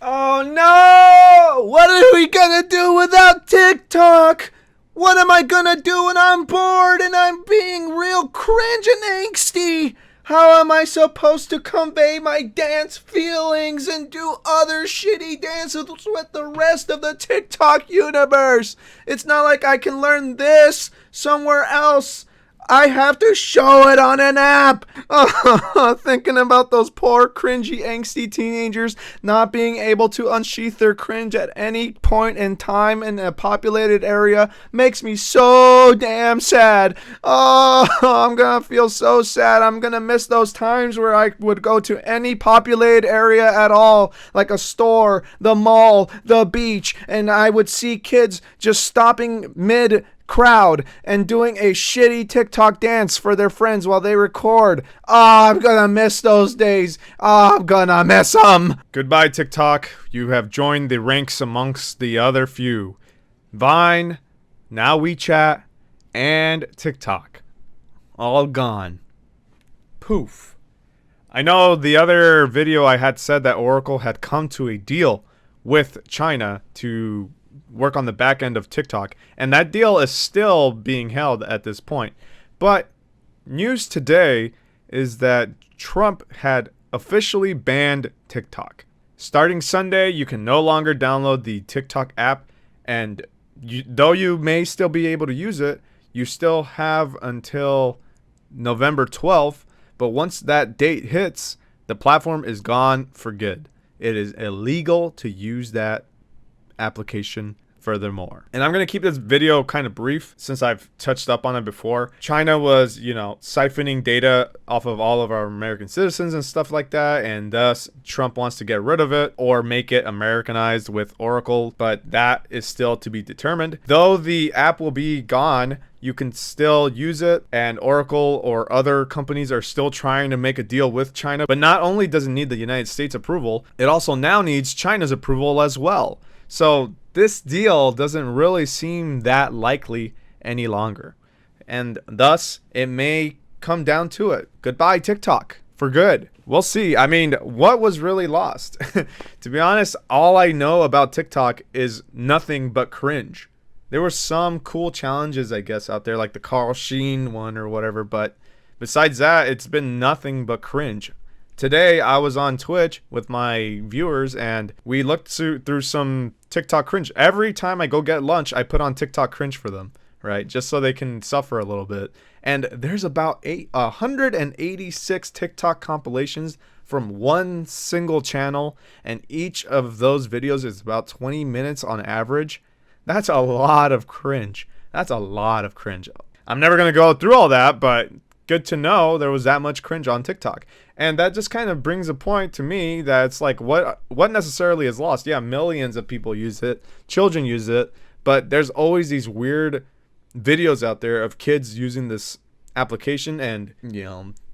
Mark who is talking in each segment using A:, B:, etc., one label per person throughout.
A: Oh no! What are we gonna do without TikTok? What am I gonna do when I'm bored and I'm being real cringe and angsty? How am I supposed to convey my dance feelings and do other shitty dances with the rest of the TikTok universe? It's not like I can learn this somewhere else. I have to show it on an app. Thinking about those poor, cringy, angsty teenagers not being able to unsheath their cringe at any point in time in a populated area makes me so damn sad. Oh, I'm gonna feel so sad. I'm gonna miss those times where I would go to any populated area at all, like a store, the mall, the beach, and I would see kids just stopping mid crowd and doing a shitty TikTok dance for their friends while they record. Oh, I'm gonna miss those days. Oh, I'm gonna miss them.
B: Goodbye, TikTok. You have joined the ranks amongst the other few. Vine, now WeChat, and TikTok. All gone. Poof. I know the other video I had said that Oracle had come to a deal with China to work on the back end of TikTok, and that deal is still being held at this point. But news today is that Trump had officially banned TikTok. Starting Sunday, you can no longer download the TikTok app, and though you may still be able to use it, you still have until November 12th, but once that date hits, the platform is gone for good. It is illegal to use that application furthermore. And I'm going to keep this video kind of brief since I've touched up on it before. China was, siphoning data off of all of our American citizens and stuff like that, and thus Trump wants to get rid of it or make it Americanized with Oracle, but that is still to be determined. Though the app will be gone, you can still use it, and Oracle or other companies are still trying to make a deal with China. But not only does it need the United States approval, it also now needs China's approval as well. So this deal doesn't really seem that likely any longer. And thus, it may come down to it. Goodbye, TikTok, for good. We'll see. I mean, what was really lost? To be honest, all I know about TikTok is nothing but cringe. There were some cool challenges, I guess, out there, like the Carl Sheen one or whatever. But besides that, it's been nothing but cringe. Today, I was on Twitch with my viewers, and we looked through some TikTok cringe. Every time I go get lunch, I put on TikTok cringe for them, right? Just so they can suffer a little bit. And there's about 186 TikTok compilations from one single channel, and each of those videos is about 20 minutes on average. That's a lot of cringe. That's a lot of cringe. I'm never going to go through all that, but good to know there was that much cringe on TikTok. And that just kind of brings a point to me that it's like, what necessarily is lost? Yeah, millions of people use it, children use it, but there's always these weird videos out there of kids using this application and,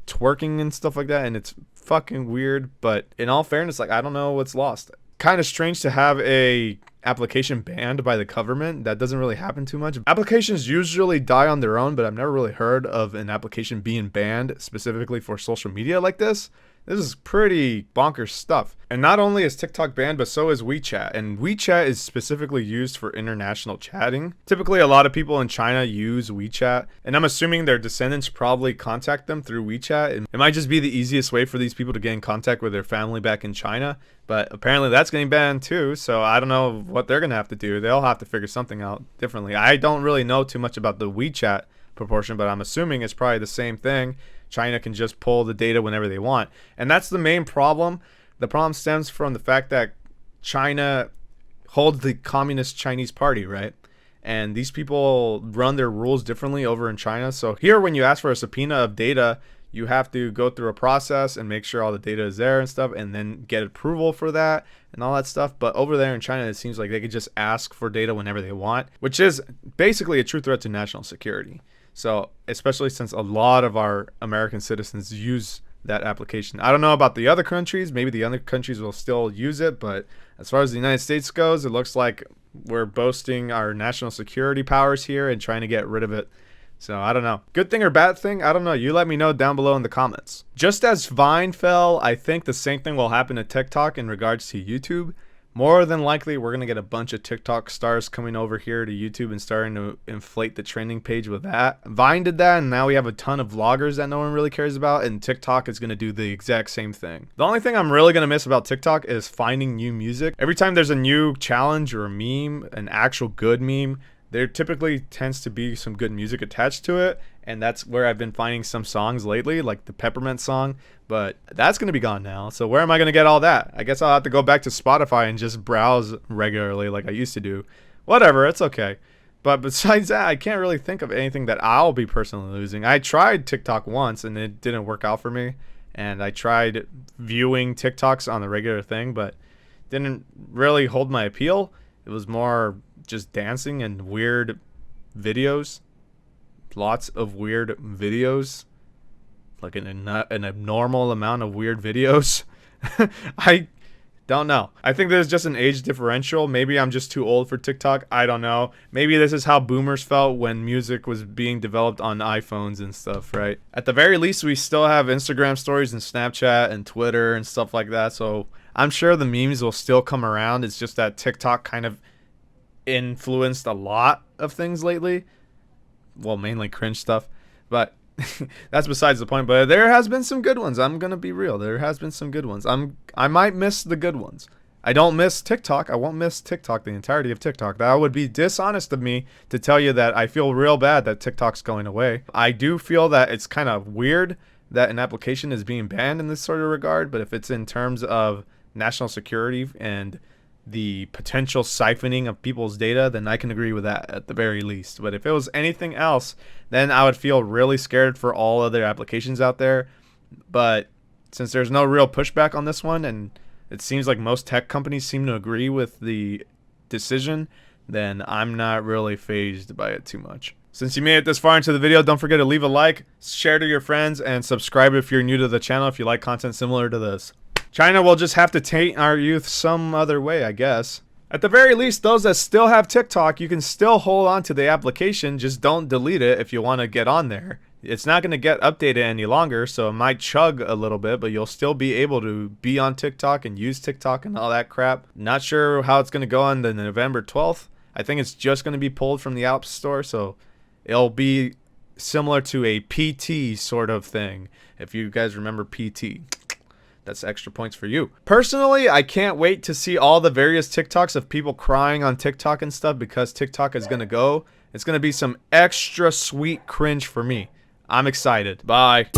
B: twerking and stuff like that, and it's fucking weird. But in all fairness, like, I don't know what's lost. Kind of strange to have a application banned by the government. That doesn't really happen too much. Applications usually die on their own, but I've never really heard of an application being banned specifically for social media like this. This is pretty bonkers stuff. And not only is TikTok banned, but so is WeChat. And WeChat is specifically used for international chatting. Typically, a lot of people in China use WeChat, and I'm assuming their descendants probably contact them through WeChat. And it might just be the easiest way for these people to get in contact with their family back in China. But apparently that's getting banned too, so I don't know what they're going to have to do. They'll have to figure something out differently. I don't really know too much about the WeChat proportion, but I'm assuming it's probably the same thing. China can just pull the data whenever they want. And that's the main problem. The problem stems from the fact that China holds the Communist Chinese Party, right? And these people run their rules differently over in China. So here, when you ask for a subpoena of data, you have to go through a process and make sure all the data is there and stuff, and then get approval for that and all that stuff. But over there in China, it seems like they could just ask for data whenever they want, which is basically a true threat to national security. So especially since a lot of our American citizens use that application. I don't know about the other countries. Maybe the other countries will still use it, but as far as the United States goes, it looks like we're boasting our national security powers here and trying to get rid of it. So I don't know. Good thing or bad thing? I don't know. You let me know down below in the comments. Just as Vine fell, I think the same thing will happen to TikTok in regards to YouTube. more than likely we're going to get a bunch of TikTok stars coming over here to YouTube and starting to inflate the trending page with that. Vine did that, and now we have a ton of vloggers that no one really cares about, and TikTok is going to do the exact same thing. The only thing I'm really going to miss about TikTok is finding new music. Every time there's a new challenge or a meme, an actual good meme, there typically tends to be some good music attached to it, and that's where I've been finding some songs lately, like the Peppermint song, but that's going to be gone now. So where am I going to get all that? I guess I'll have to go back to Spotify and just browse regularly like I used to do. Whatever, it's okay. But besides that, I can't really think of anything that I'll be personally losing. I tried TikTok once and it didn't work out for me, and I tried viewing TikToks on the regular thing, but didn't really hold my appeal. It was more just dancing and weird videos. Lots of weird videos. Like an abnormal amount of weird videos. I don't know. I think there's just an age differential. Maybe I'm just too old for TikTok. I don't know. Maybe this is how boomers felt when music was being developed on iPhones and stuff, right? At the very least, we still have Instagram stories and Snapchat and Twitter and stuff like that. So I'm sure the memes will still come around. It's just that TikTok kind of influenced a lot of things lately. Well, mainly cringe stuff, but that's besides the point. But there has been some good ones. I'm gonna be real. There has been some good ones. I might miss the good ones. I don't miss TikTok. I won't miss TikTok, the entirety of TikTok. That would be dishonest of me to tell you that I feel real bad that TikTok's going away. I do feel that it's kind of weird that an application is being banned in this sort of regard, but if it's in terms of national security and the potential siphoning of people's data, then I can agree with that at the very least. But if it was anything else, then I would feel really scared for all other applications out there. But since there's no real pushback on this one, and it seems like most tech companies seem to agree with the decision, then I'm not really fazed by it too much. Since you made it this far into the video, don't forget to leave a like, share to your friends, and subscribe if you're new to the channel if you like content similar to this. China will just have to taint our youth some other way, I guess. At the very least, those that still have TikTok, you can still hold on to the application, just don't delete it if you want to get on there. It's not going to get updated any longer, so it might chug a little bit, but you'll still be able to be on TikTok and use TikTok and all that crap. Not sure how it's going to go on the November 12th. I think it's just going to be pulled from the App Store, so it'll be similar to a PT sort of thing, if you guys remember PT. That's extra points for you. Personally, I can't wait to see all the various TikToks of people crying on TikTok and stuff because TikTok is going to go. It's going to be some extra sweet cringe for me. I'm excited. Bye.